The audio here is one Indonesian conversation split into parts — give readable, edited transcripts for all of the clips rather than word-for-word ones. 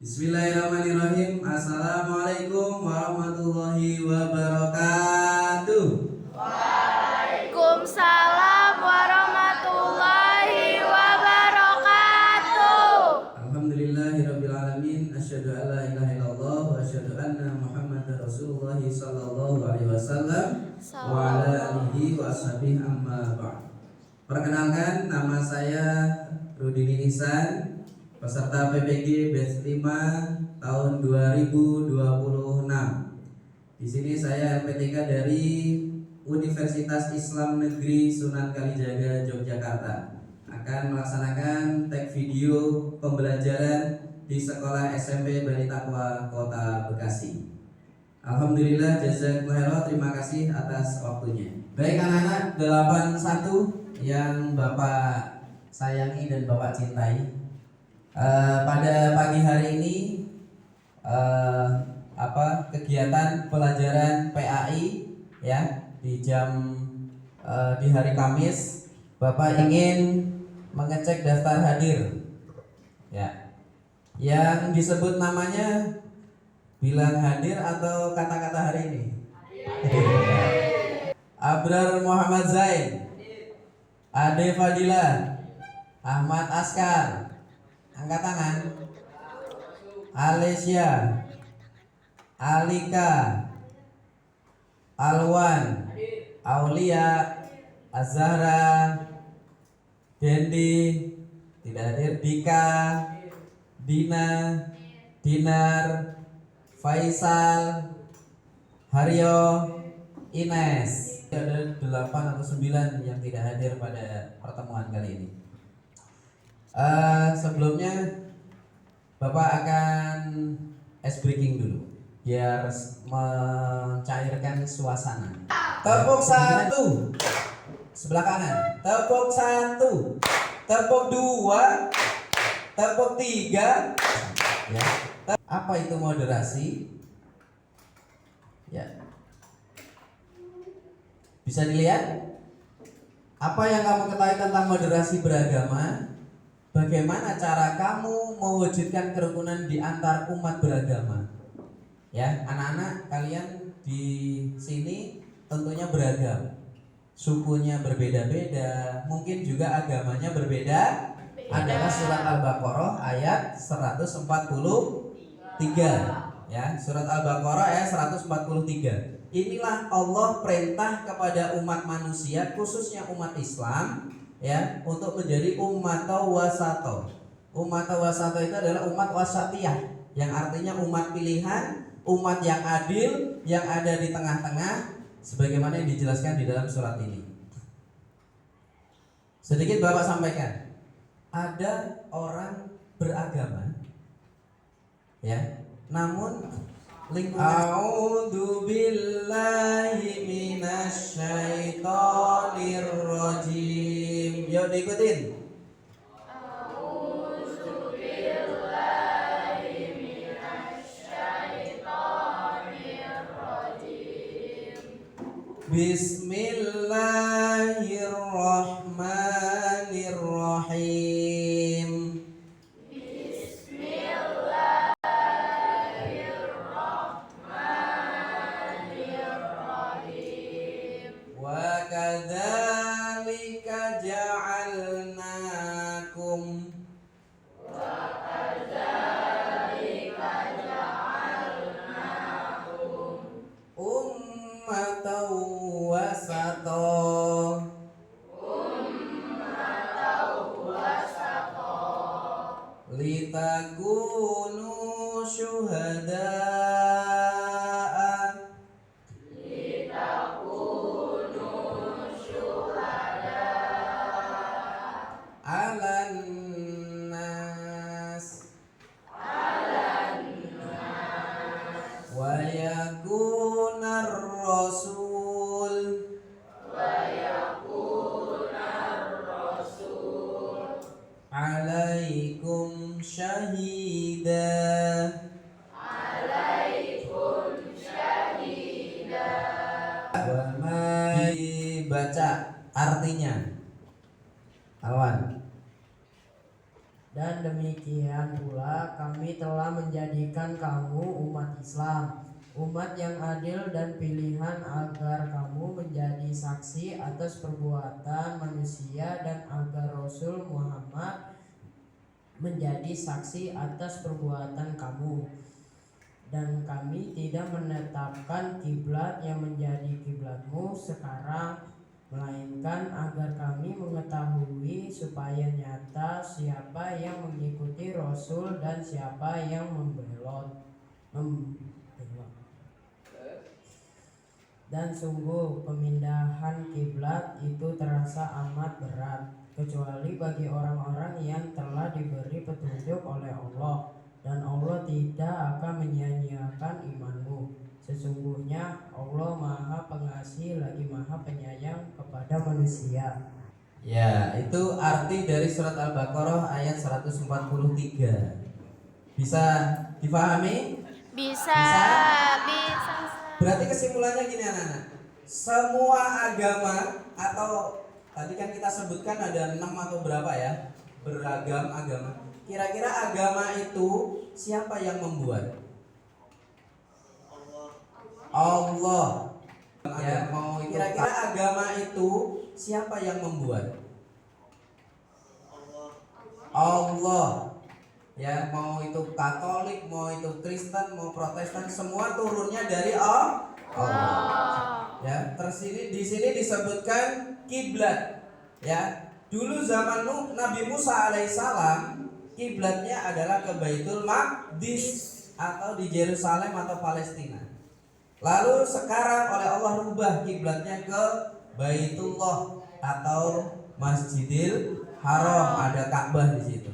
Bismillahirrahmanirrahim. Assalamualaikum warahmatullahi wabarakatuh. Waalaikumsalam warahmatullahi wabarakatuh. Alhamdulillahirabbil alamin. Asyhadu an la ilaha illallah wa asyhadu anna Muhammadar Rasulullah sallallahu alaihi wasallam wa ala alihi wa ashabihi amma ba'd. Perkenalkan, nama saya Rudini Ihsan, peserta PPG batch 5 tahun 2026. Di sini saya LPTK dari Universitas Islam Negeri Sunan Kalijaga, Yogyakarta, akan melaksanakan tag video pembelajaran di Sekolah SMP Bani Taqwa Kota Bekasi. Alhamdulillah, jazakumullah, terima kasih atas waktunya. Baik anak-anak 81 yang Bapak sayangi dan Bapak cintai, pada pagi hari ini kegiatan pelajaran PAI ya di hari Kamis, Bapak ingin mengecek daftar hadir ya, yang disebut namanya bilang hadir atau kata-kata hari ini. Abrar Muhammad Zain, Ade Fadila, Ahmad Askar, angkat tangan. Alesia, Alika, Alwan, Aulia, Azhara, Dendi, tidak hadir. Dika, Dina, Dinar, Faisal, Haryo, Ines. Ada 8 atau 9 yang tidak hadir pada pertemuan kali ini. Sebelumnya Bapak akan ice breaking dulu biar mencairkan suasana. Tepuk 1, sebelah kanan. Tepuk 1, tepuk 2, tepuk 3. Ya. Apa itu moderasi? Ya. Bisa dilihat apa yang kamu ketahui tentang moderasi beragama? Bagaimana cara kamu mewujudkan kerukunan di antar umat beragama? Ya, anak-anak kalian di sini tentunya beragam. Sukunya berbeda-beda, mungkin juga agamanya berbeda. Adalah surat Al-Baqarah ayat 143. Ya, surat Al-Baqarah ayat 143. Inilah Allah perintah kepada umat manusia, khususnya umat Islam, ya, untuk menjadi umat wasato. Umat wasato itu adalah umat wasatiyah, yang artinya umat pilihan, umat yang adil, yang ada di tengah-tengah, sebagaimana yang dijelaskan di dalam surat ini. Sedikit Bapak sampaikan, ada orang beragama, ya, namun A'udzu billahi minasyaitonir rajim. Yuk diikutin. A'udzu billahi minasyaitonir rajim. Bismillahirrahmanirrahim. Wa kadzalika ja'alnakum ummatan wasata litakunu syuhada'a 'alan nas wa yakunar rasul 'alaikum syahida. Baca artinya, Alwan. Dan demikian pula kami telah menjadikan kamu umat Islam, umat yang adil dan pilihan agar kamu menjadi saksi atas perbuatan manusia dan agar Rasul Muhammad menjadi saksi atas perbuatan kamu. Dan kami tidak menetapkan kiblat yang menjadi kiblatmu sekarang, melainkan agar kami mengetahui supaya nyata siapa yang mengikuti Rasul dan siapa yang membelot. Dan sungguh pemindahan kiblat itu terasa amat berat, kecuali bagi orang-orang yang telah diberi petunjuk oleh Allah, dan Allah tidak akan menyia-nyiakan imanmu. Sesungguhnya Allah Maha Pengasih lagi Maha Penyayang kepada manusia. Ya, itu arti dari surat Al-Baqarah ayat 143. Bisa dipahami? Bisa. Berarti kesimpulannya gini anak-anak. Semua agama, atau tadi kan kita sebutkan ada 6 atau berapa ya, beragam agama. Kira-kira agama itu siapa yang membuat? Allah. Ya, mau itu kira-kira agama itu siapa yang membuat? Allah. Ya, mau itu Katolik, mau itu Kristen, mau Protestan, semua turunnya dari Allah. Ya, di sini disebutkan kiblat. Ya, dulu zaman Nabi Musa alaihissalam, kiblatnya adalah ke Baitul Maqdis atau di Yerusalem atau Palestina. Lalu sekarang oleh Allah rubah kiblatnya ke Baitullah atau Masjidil Haram, ada Ka'bah di situ.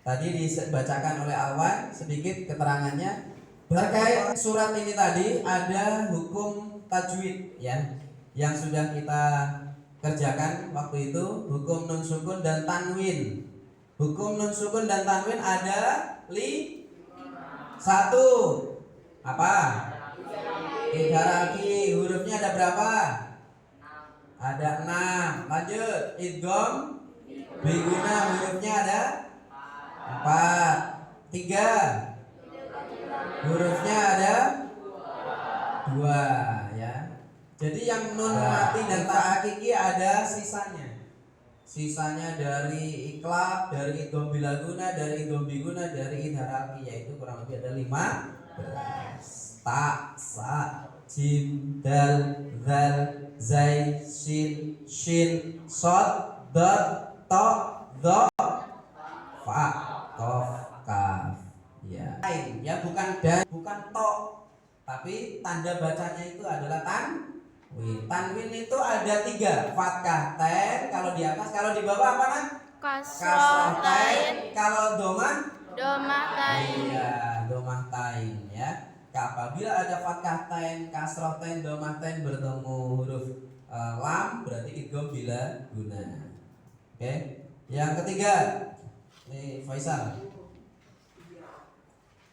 Tadi dibacakan oleh Alwan sedikit keterangannya. Terkait surat ini tadi ada hukum tajwid ya, yang sudah kita kerjakan waktu itu, hukum nun sukun dan tanwin. Hukum nun sukun dan tanwin ada 1. Apa? Idharaki, hurufnya ada berapa? Ada 6. Lanjut, idgham biguna, hurufnya ada 4. 3, hurufnya ada 2 ya. Jadi yang nun mati dan ta hakiki ada sisanya. Sisanya dari iklab, dari idgham bilaguna, dari idgham biguna, dari idharaki, yaitu kurang lebih ada 15. Ta, sa, jim, dal, zal, zai, shin, sod, dot, to, do, fa, kof, kaf. Ya, bukan bukan to, tapi tanda bacanya itu adalah tanwin. Tanwin itu ada 3, fathah tain kalau di atas, kalau di bawah apa nak? Kasroh tain, kalau domah tain. Iya, domah tain ya. Apabila ada fathah tain, kasroh tain, domah tain bertemu huruf lam, berarti idgham bila guna. Oke. Yang ketiga, nih Faisal.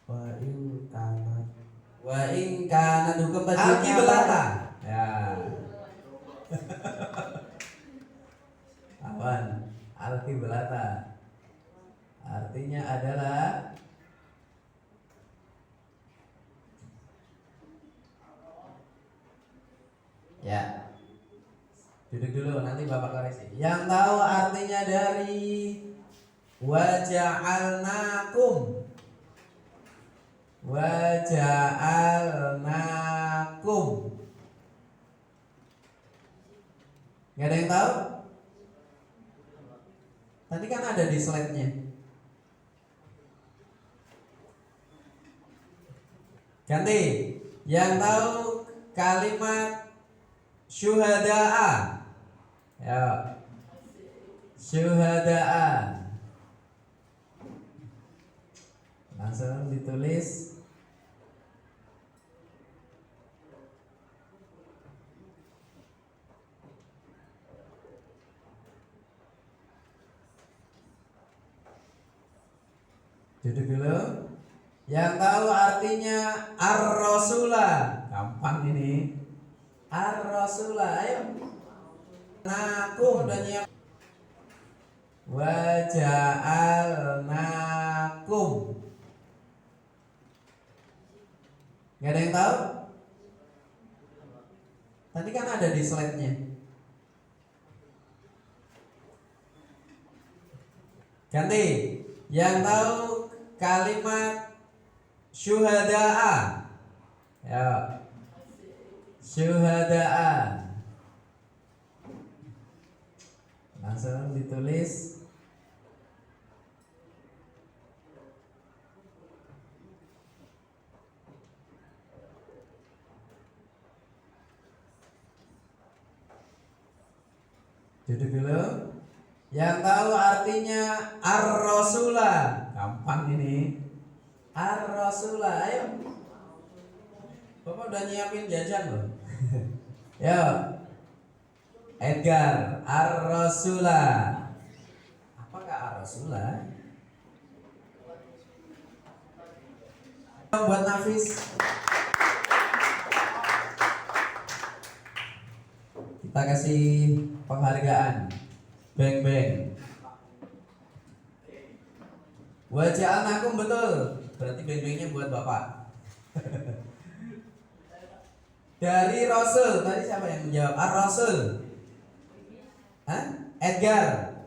Wa in kana hukum tajwidnya belata. Ya. Awan, alki belata. Artinya adalah ya. Duduk dulu, nanti Bapak koreksi. Yang tahu artinya dari waja'alnakum. Waja'alnakum. Gak ada yang tahu? Tadi kan ada di slide-nya. Ganti. Yang tahu kalimat syuhada'a. Ya. Syuhada'a. Langsung ditulis. Duduk dulu. Yang tahu artinya ar-rasulah. Gampang ini. Ar-rasulah, ayo. Nakum dan yang Wa ja'alnakum. Gak ada yang tahu? Tadi kan ada di slide-nya. Ganti. Yang tahu kalimat syuhada'a. Ya. Syuhada'a. Langsung ditulis. Duduk dulu. Yang tahu artinya ar-rasulah. Gampang ini. Ar-rasulah, ayo. Bapak udah nyiapin jajan loh. Yo. Edgar, ar-rasulah. Apakah ar-rasulah? Buat Nafis. Kita kasih penghargaan. Beng beng. Waja'alnakum, betul. Berarti beng bengnya buat Bapak. Dari Rasul, tadi siapa yang menjawab? Ar-Rasul. Hah? Edgar.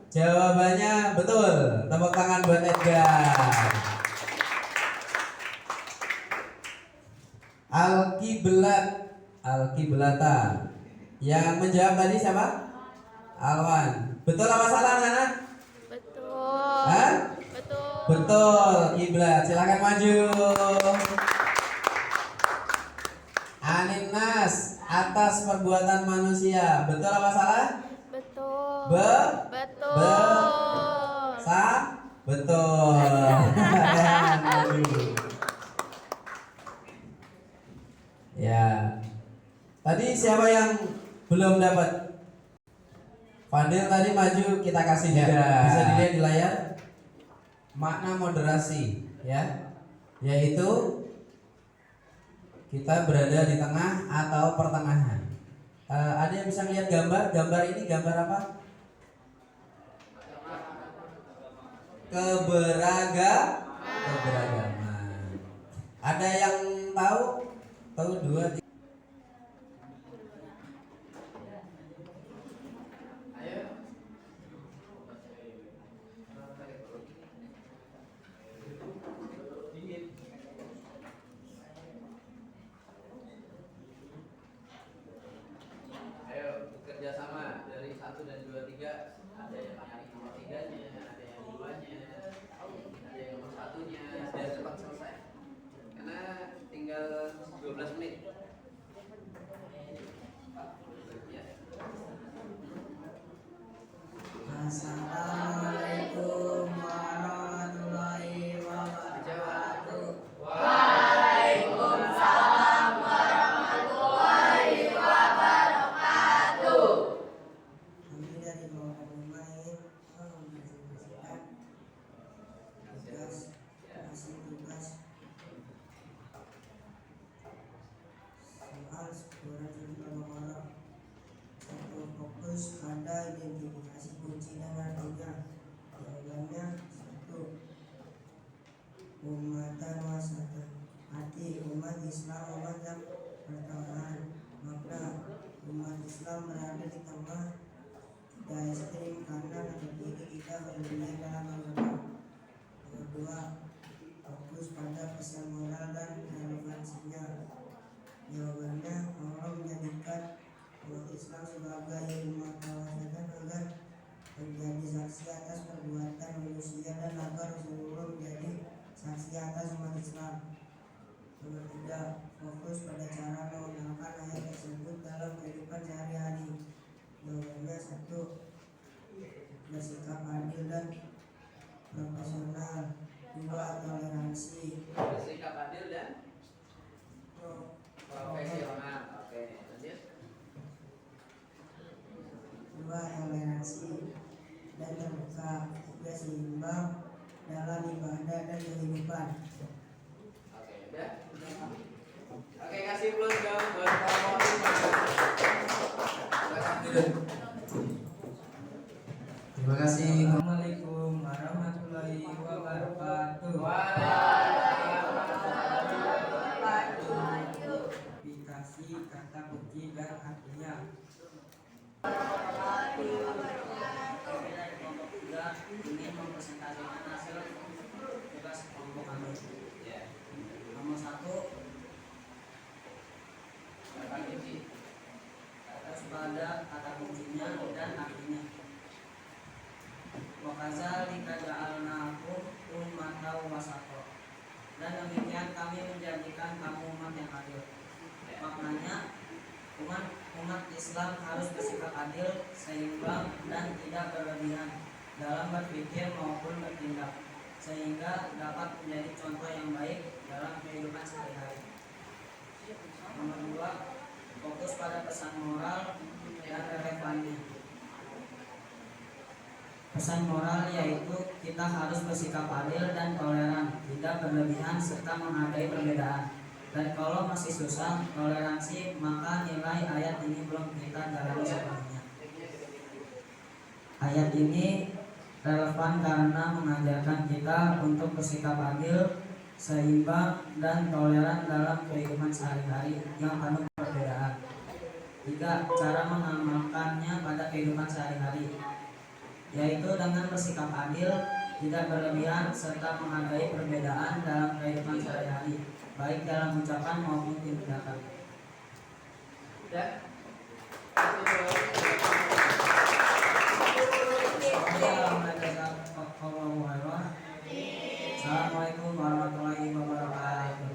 Jawabannya betul. Tepuk tangan buat Edgar. Al-Qiblat. Al-Qiblata. Yang menjawab tadi siapa? Alwan. Betul apa salah, anak-anak? Betul. Hah? Betul. Betul, kiblat. Silakan maju. Aninas, atas perbuatan manusia. Betul apa salah? Betul. Betul. Betul. Ya. Tadi siapa yang belum dapat? Fadil tadi maju, kita kasih juga. Bisa dilihat di layar. Makna moderasi, ya, yaitu kita berada di tengah atau pertengahan. Ada yang bisa lihat gambar? Gambar ini gambar apa? Keberagaman. Ada yang tahu? Tahu 2, 3. Ayo bekerja sama dari 1 dan 2, 3. Ada yang nyari nomor 3-nya, ada yang 2-nya, ada yang nomor 1-nya, biar cepat selesai. Karena tinggal 12 menit. Assalamualaikum warahmatullahi wabarakatuh. Waalaikumsalam warahmatullahi wabarakatuh. Kami dari kelompok pemain menginformasikan tugas soal surat Al-Baqarah. 1. Fokus pada identifikasi kunci dan artinya. Jawabannya 1. Umatan wasatan. Arti umat Islam, umat yang pertengahan. Makna umat Islam berada di tengah, tidak ekstrim kanan atau kiri, kita berlebihan dalam agama. Yang 2. Fokus pada pesan moral dan relevansinya. Jawabannya, Allah menjadikan umat Islam sebagai umat wasatan agar menjadi saksi atas perbuatan manusia dan agar Rasulullah menjadi saksi atas umat Islam. Nomor 3. Fokus pada cara mengenalkan ayat tersebut dalam kehidupan sehari-hari. Jawabannya 1. Bersikap adil dan profesional. 2. Toleransi. Bersikap adil dan profesional. Oke, lanjut. 2. Toleransi dan terbuka. 3. Seimbang dalam ibadah dan kehidupan. Oke, udah. Oke, kasih plus dong buat kamu. Terima kasih. kata kunci dan artinya. Ingin mempresentasikan hasil tugas kelompok kami. Nomor 1, kata kunci. Terus pada kata kuncinya dan artinya. Wakaza lika ja'alnakum ummatan wasata. Dan demikian kami menjadikan kamu umat yang adil. Maknanya umat Islam harus bersikap adil, seimbang dan tidak berlebihan dalam berpikir maupun bertindak, sehingga dapat menjadi contoh yang baik dalam kehidupan sehari-hari. Nomor 2, fokus pada pesan moral dan relevannya. Pesan moral yaitu kita harus bersikap adil dan toleran, tidak berlebihan serta menghargai perbedaan. Dan kalau masih susah toleransi, maka nilai ayat ini belum kita jalani sepenuhnya. Ayat ini relevan karena mengajarkan kita untuk bersikap adil, seimbang dan toleran dalam kehidupan sehari-hari yang penuh perbedaan. 3. Cara mengamalkannya pada kehidupan sehari-hari, yaitu dengan bersikap adil, tidak berlebihan, serta menghargai perbedaan dalam kehidupan sehari-hari, baik dalam ucapan maupun tindakan. Assalamualaikum warahmatullahi wabarakatuh.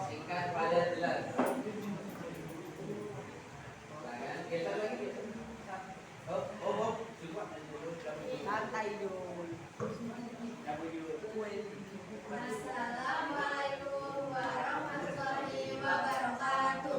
Singkat, padat, jelas. Assalamualaikum warahmatullahi wabarakatuh.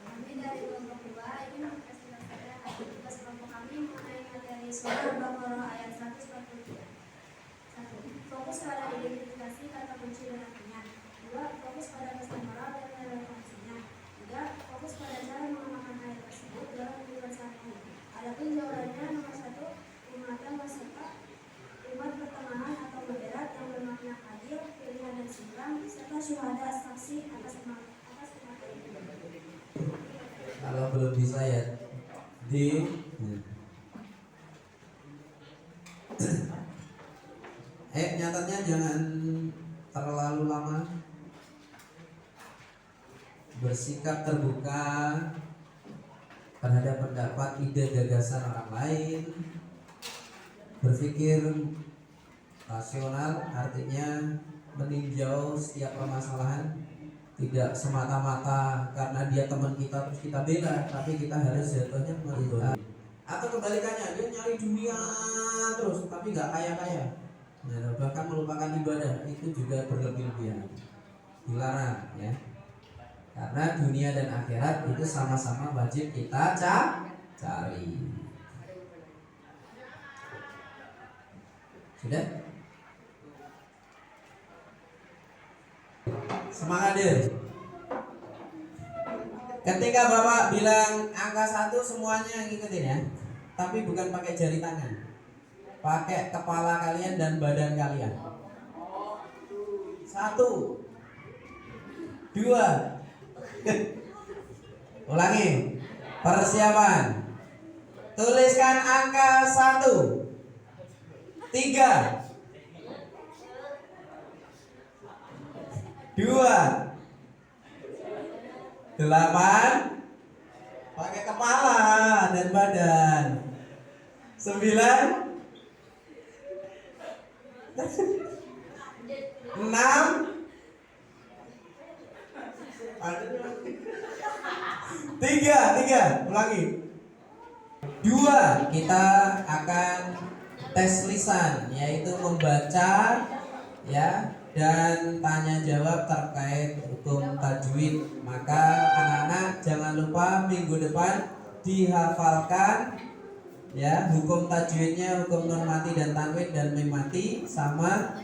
Kami dari kelompok 2 ingin mempresentasikan hasil tugas kelompok kami mengenai materi surah Al-Baqarah ayat 143. 1. Fokus pada identifikasi kata kunci dan artinya. 2. Fokus pada pesan moral dan relevansinya. 3. Fokus pada cara mengamalkan ayat tersebut dalam kehidupan sehari-hari. Adapun jawabannya nomor 1, umatan wasata, umat pertengahan atau moderat yang bermakna adil, pilihan dan seimbang, serta syuhada saksi atas umat ini. Kalau belum bisa ya di nyatatnya jangan terlalu lama. Bersikap terbuka terhadap pendapat, ide, gagasan orang lain. Berpikir rasional, artinya meninjau setiap permasalahan, tidak semata-mata karena dia teman kita terus kita bela, tapi kita harus jatuhnya meridhoi. Atau kebalikannya, dia nyari dunia terus tapi nggak kaya-kaya, nah, bahkan melupakan ibadah, itu juga berlebih-lebihan, dilarang ya. Karena dunia dan akhirat itu sama-sama wajib kita cari. Sudah? Semangat deh. Ketika Bapak bilang angka 1 semuanya ngikutin ya. Tapi bukan pakai jari tangan. Pakai kepala kalian dan badan kalian. 1 2 Ulangi. Persiapan. Tuliskan angka 1 3 2 8 pakai kepala dan badan 9 6 3 ulangi 2 kita akan tes lisan, yaitu membaca ya dan tanya jawab terkait hukum tajwid. Maka anak-anak jangan lupa minggu depan dihafalkan ya hukum tajwidnya, hukum nun mati dan tanwin dan mim mati, sama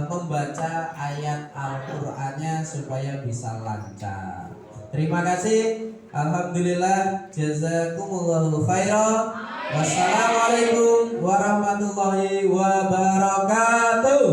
membaca ayat Al-Qur'annya supaya bisa lancar. Terima kasih. Alhamdulillah, jazakumullahu khairan. Wassalamualaikum warahmatullahi wabarakatuh.